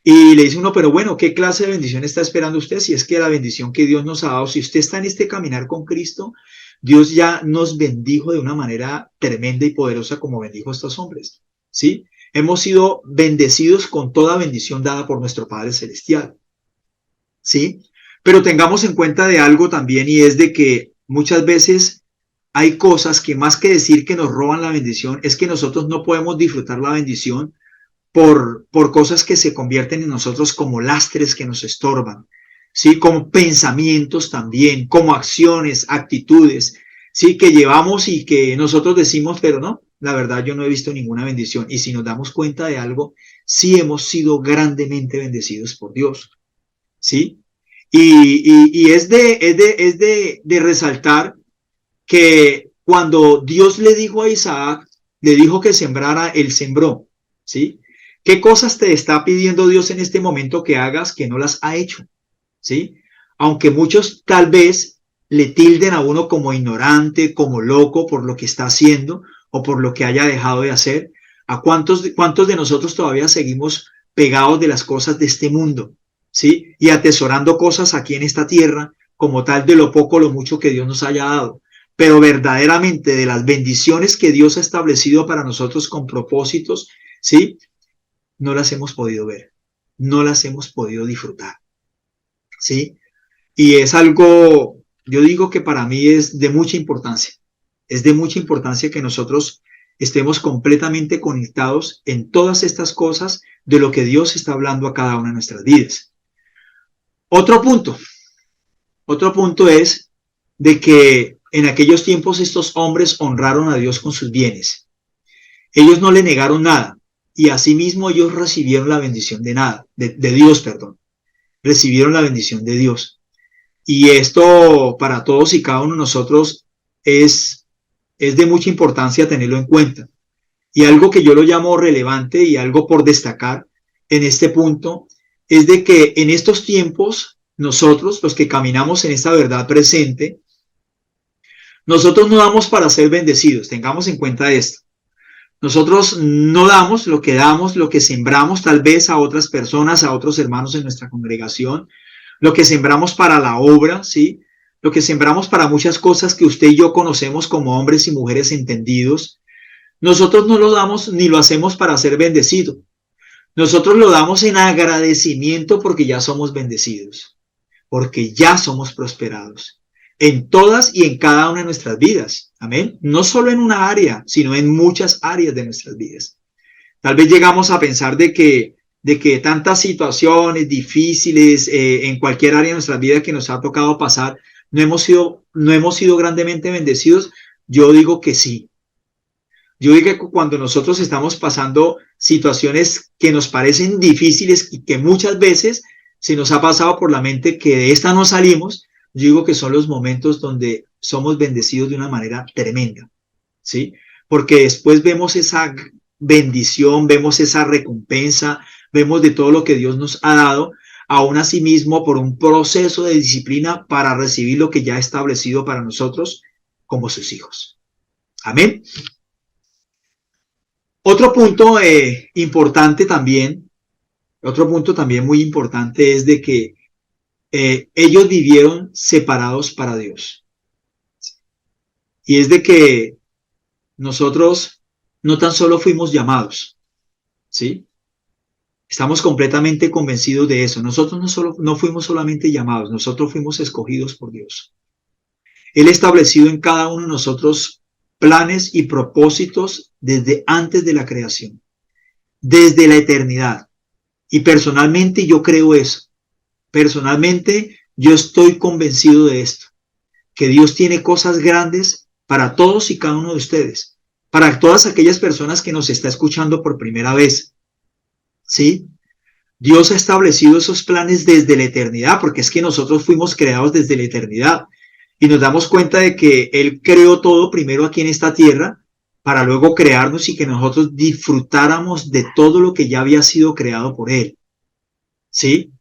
Y le dice uno, pero bueno, ¿qué clase de bendición está esperando usted? Si es que la bendición que Dios nos ha dado, si usted está en este caminar con Cristo, Dios ya nos bendijo de una manera tremenda y poderosa como bendijo a estos hombres. ¿Sí? Hemos sido bendecidos con toda bendición dada por nuestro Padre Celestial. ¿Sí? Pero tengamos en cuenta de algo también, y es de que muchas veces hay cosas que más que decir que nos roban la bendición, es que nosotros no podemos disfrutar la bendición por cosas que se convierten en nosotros como lastres que nos estorban, ¿sí? Como pensamientos también, como acciones, actitudes, ¿sí? Que llevamos y que nosotros decimos, pero no, la verdad yo no he visto ninguna bendición. Y si nos damos cuenta de algo, sí hemos sido grandemente bendecidos por Dios, ¿sí? Y es de resaltar que cuando Dios le dijo a Isaac, le dijo que sembrara, él sembró, ¿sí? ¿Qué cosas te está pidiendo Dios en este momento que hagas que no las ha hecho? ¿Sí? Aunque muchos tal vez le tilden a uno como ignorante, como loco por lo que está haciendo o por lo que haya dejado de hacer, ¿a cuántos de nosotros todavía seguimos pegados de las cosas de este mundo? ¿Sí? Y atesorando cosas aquí en esta tierra como tal de lo poco o lo mucho que Dios nos haya dado. Pero verdaderamente de las bendiciones que Dios ha establecido para nosotros con propósitos, ¿sí? No las hemos podido ver, no las hemos podido disfrutar, ¿sí? Y es algo, yo digo que para mí es de mucha importancia que nosotros estemos completamente conectados en todas estas cosas de lo que Dios está hablando a cada una de nuestras vidas. Otro punto, otro punto es de que en aquellos tiempos estos hombres honraron a Dios con sus bienes. Ellos no le negaron nada y asimismo ellos recibieron la bendición de Dios, perdón. Recibieron la bendición de Dios. Y esto para todos y cada uno de nosotros es de mucha importancia tenerlo en cuenta. Y algo que yo lo llamo relevante y algo por destacar en este punto es de que en estos tiempos nosotros, los que caminamos en esta verdad presente, nosotros no damos para ser bendecidos, tengamos en cuenta esto. Nosotros no damos, lo que sembramos tal vez a otras personas, a otros hermanos en nuestra congregación, lo que sembramos para la obra, ¿sí? Lo que sembramos para muchas cosas que usted y yo conocemos como hombres y mujeres entendidos. Nosotros no lo damos ni lo hacemos para ser bendecido. Nosotros lo damos en agradecimiento porque ya somos bendecidos, porque ya somos prosperados en todas y en cada una de nuestras vidas. Amén. No solo en una área, sino en muchas áreas de nuestras vidas. Tal vez llegamos a pensar de que tantas situaciones difíciles en cualquier área de nuestra vida que nos ha tocado pasar, no hemos sido grandemente bendecidos. Yo digo que sí. Yo digo que cuando nosotros estamos pasando situaciones que nos parecen difíciles y que muchas veces se nos ha pasado por la mente que de esta no salimos, yo digo que son los momentos donde somos bendecidos de una manera tremenda, ¿sí? Porque después vemos esa bendición, vemos esa recompensa, vemos de todo lo que Dios nos ha dado, aún así mismo por un proceso de disciplina para recibir lo que ya ha establecido para nosotros como sus hijos. Amén. Otro punto importante también muy importante es de que ellos vivieron separados para Dios. Y es de que nosotros no tan solo fuimos llamados, ¿sí? Estamos completamente convencidos de eso. Nosotros no fuimos solamente llamados, nosotros fuimos escogidos por Dios. Él ha establecido en cada uno de nosotros planes y propósitos desde antes de la creación, desde la eternidad. Y personalmente yo creo eso. Personalmente yo estoy convencido de esto, que Dios tiene cosas grandes para todos y cada uno de ustedes, para todas aquellas personas que nos está escuchando por primera vez. ¿Sí? Dios ha establecido esos planes desde la eternidad, porque es que nosotros fuimos creados desde la eternidad y nos damos cuenta de que Él creó todo primero aquí en esta tierra para luego crearnos y que nosotros disfrutáramos de todo lo que ya había sido creado por Él. ¿Sí?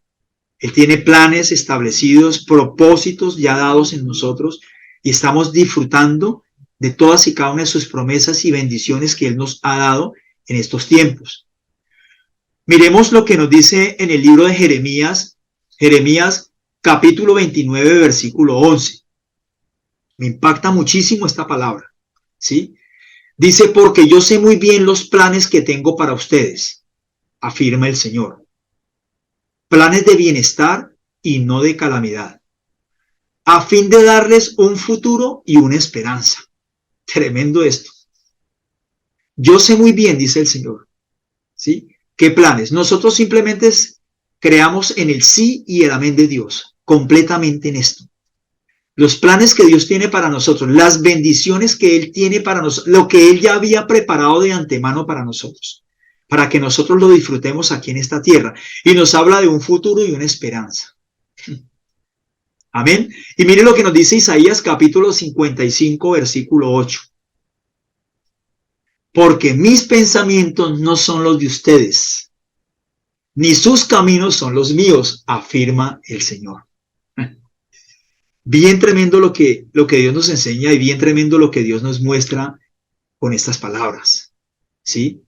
Él tiene planes establecidos, propósitos ya dados en nosotros y estamos disfrutando de todas y cada una de sus promesas y bendiciones que Él nos ha dado en estos tiempos. Miremos lo que nos dice en el libro de Jeremías, Jeremías capítulo 29, versículo 11. Me impacta muchísimo esta palabra, ¿sí? Dice, porque yo sé muy bien los planes que tengo para ustedes, afirma el Señor. Planes de bienestar y no de calamidad, a fin de darles un futuro y una esperanza. Tremendo esto. Yo sé muy bien, dice el Señor, ¿sí? ¿Qué planes? Nosotros simplemente creamos en el sí y el amén de Dios, completamente en esto. Los planes que Dios tiene para nosotros, las bendiciones que Él tiene para nosotros, lo que Él ya había preparado de antemano para nosotros, para que nosotros lo disfrutemos aquí en esta tierra. Y nos habla de un futuro y una esperanza. Amén. Y mire lo que nos dice Isaías capítulo 55, versículo 8. Porque mis pensamientos no son los de ustedes, ni sus caminos son los míos, afirma el Señor. Bien tremendo lo que Dios nos enseña y bien tremendo lo que Dios nos muestra con estas palabras, ¿sí?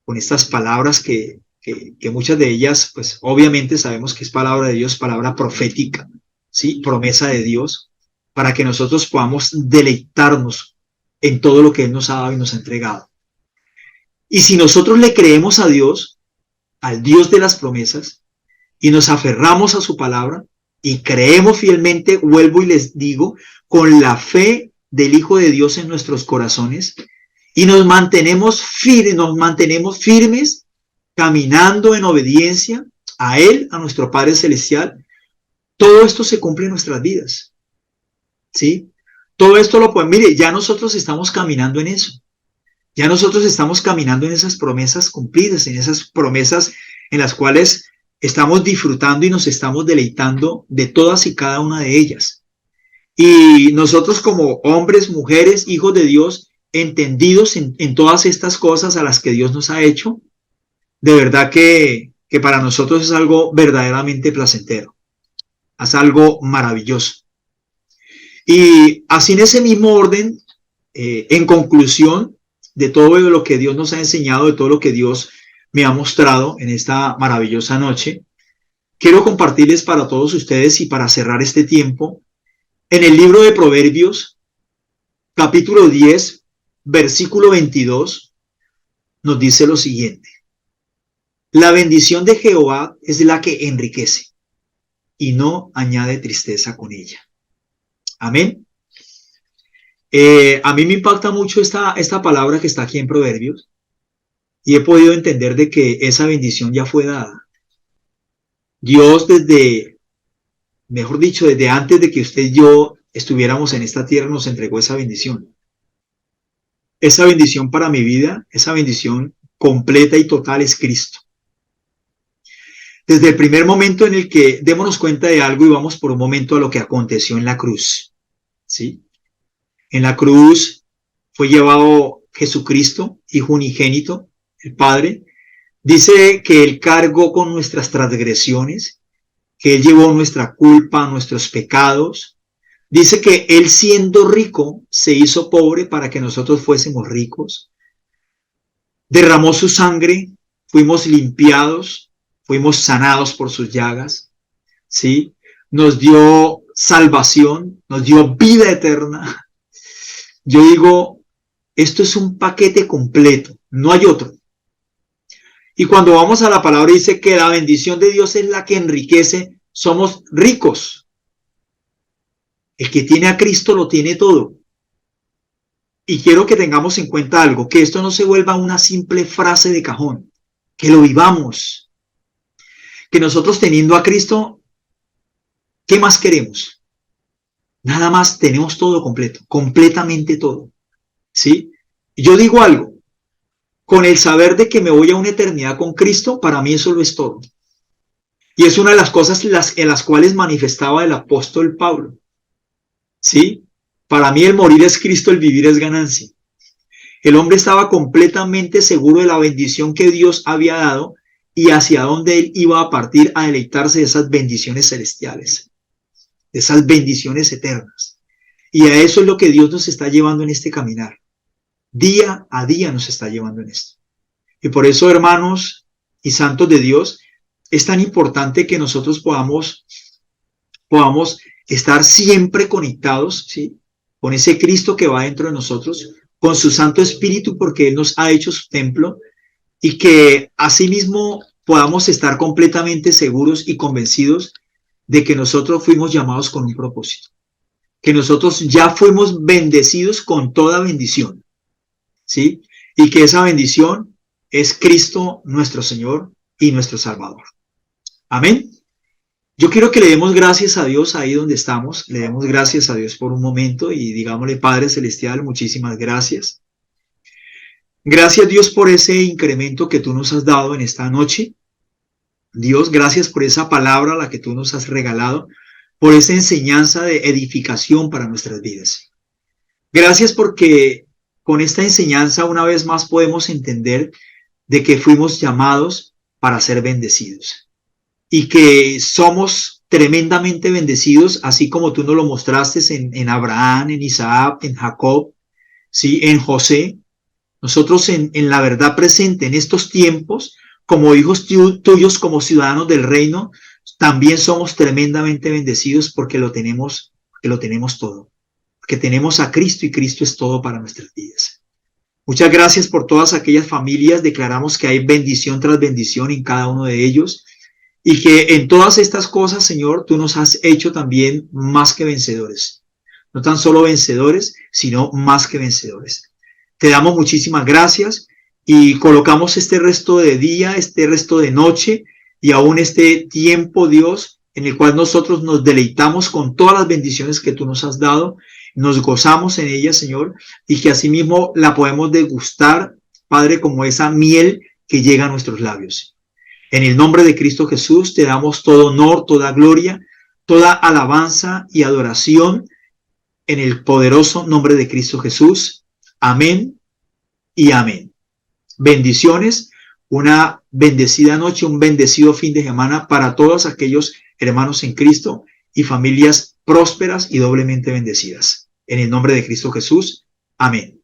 Con estas palabras que muchas de ellas, pues obviamente sabemos que es palabra de Dios, palabra profética, ¿sí? Promesa de Dios, para que nosotros podamos deleitarnos en todo lo que Él nos ha dado y nos ha entregado. Y si nosotros le creemos a Dios, al Dios de las promesas, y nos aferramos a su palabra, y creemos fielmente, vuelvo y les digo, con la fe del Hijo de Dios en nuestros corazones, y nos mantenemos firmes, caminando en obediencia a Él, a nuestro Padre Celestial, todo esto se cumple en nuestras vidas, ¿sí? Todo esto lo podemos, mire, ya nosotros estamos caminando en eso. Ya nosotros estamos caminando en esas promesas cumplidas, en esas promesas en las cuales estamos disfrutando y nos estamos deleitando de todas y cada una de ellas. Y nosotros como hombres, mujeres, hijos de Dios, entendidos en todas estas cosas a las que Dios nos ha hecho, de verdad que para nosotros es algo verdaderamente placentero, es algo maravilloso. Y así en ese mismo orden, en conclusión, de todo lo que Dios nos ha enseñado, de todo lo que Dios me ha mostrado en esta maravillosa noche, quiero compartirles para todos ustedes y para cerrar este tiempo, en el libro de Proverbios, capítulo 10, versículo 22, nos dice lo siguiente: la bendición de Jehová es la que enriquece y no añade tristeza con ella. Amén. A mí me impacta mucho esta palabra que está aquí en Proverbios y he podido entender de que esa bendición ya fue dada. Dios mejor dicho, desde antes de que usted y yo estuviéramos en esta tierra nos entregó esa bendición. Esa bendición para mi vida, esa bendición completa y total es Cristo. Desde el primer momento en el que démonos cuenta de algo y vamos por un momento a lo que aconteció en la cruz, ¿sí? En la cruz fue llevado Jesucristo, Hijo unigénito, el Padre. Dice que Él cargó con nuestras transgresiones, que Él llevó nuestra culpa, nuestros pecados. Dice que Él, siendo rico, se hizo pobre para que nosotros fuésemos ricos. Derramó su sangre, fuimos limpiados, fuimos sanados por sus llagas, ¿sí? Nos dio salvación, nos dio vida eterna. Yo digo, esto es un paquete completo, no hay otro. Y cuando vamos a la palabra dice que la bendición de Dios es la que enriquece, somos ricos. El que tiene a Cristo lo tiene todo. Y quiero que tengamos en cuenta algo, que esto no se vuelva una simple frase de cajón, que lo vivamos. Que nosotros teniendo a Cristo, ¿qué más queremos? Nada más, tenemos todo completo, completamente todo, ¿sí? Yo digo algo, con el saber de que me voy a una eternidad con Cristo, para mí eso lo es todo. Y es una de las cosas en las cuales manifestaba el apóstol Pablo, ¿sí? Para mí el morir es Cristo, el vivir es ganancia. El hombre estaba completamente seguro de la bendición que Dios había dado y hacia dónde él iba a partir a deleitarse de esas bendiciones celestiales, de esas bendiciones eternas. Y a eso es lo que Dios nos está llevando en este caminar. Día a día nos está llevando en esto. Y por eso, hermanos y santos de Dios, es tan importante que nosotros podamos estar siempre conectados, ¿sí?, con ese Cristo que va dentro de nosotros, con su Santo Espíritu, porque Él nos ha hecho su templo, y que asimismo podamos estar completamente seguros y convencidos de que nosotros fuimos llamados con un propósito, que nosotros ya fuimos bendecidos con toda bendición, ¿sí? Y que esa bendición es Cristo nuestro Señor y nuestro Salvador. Amén. Yo quiero que le demos gracias a Dios ahí donde estamos, le demos gracias a Dios por un momento y digámosle: Padre Celestial, muchísimas gracias. Gracias, Dios, por ese incremento que tú nos has dado en esta noche. Dios, gracias por esa palabra la que tú nos has regalado, por esa enseñanza de edificación para nuestras vidas. Gracias porque con esta enseñanza una vez más podemos entender de que fuimos llamados para ser bendecidos y que somos tremendamente bendecidos, así como tú nos lo mostraste en Abraham, en Isaac, en Jacob, ¿sí?, en José. Nosotros en la verdad presente en estos tiempos, como hijos tuyos, como ciudadanos del reino, también somos tremendamente bendecidos porque lo tenemos todo, porque tenemos a Cristo y Cristo es todo para nuestras vidas. Muchas gracias por todas aquellas familias. Declaramos que hay bendición tras bendición en cada uno de ellos y que en todas estas cosas, Señor, tú nos has hecho también más que vencedores. No tan solo vencedores, sino más que vencedores. Te damos muchísimas gracias y colocamos este resto de día, este resto de noche y aún este tiempo, Dios, en el cual nosotros nos deleitamos con todas las bendiciones que tú nos has dado, nos gozamos en ellas, Señor, y que asimismo la podemos degustar, Padre, como esa miel que llega a nuestros labios. En el nombre de Cristo Jesús te damos todo honor, toda gloria, toda alabanza y adoración en el poderoso nombre de Cristo Jesús. Amén y amén. Bendiciones, una bendecida noche, un bendecido fin de semana para todos aquellos hermanos en Cristo y familias prósperas y doblemente bendecidas. En el nombre de Cristo Jesús. Amén.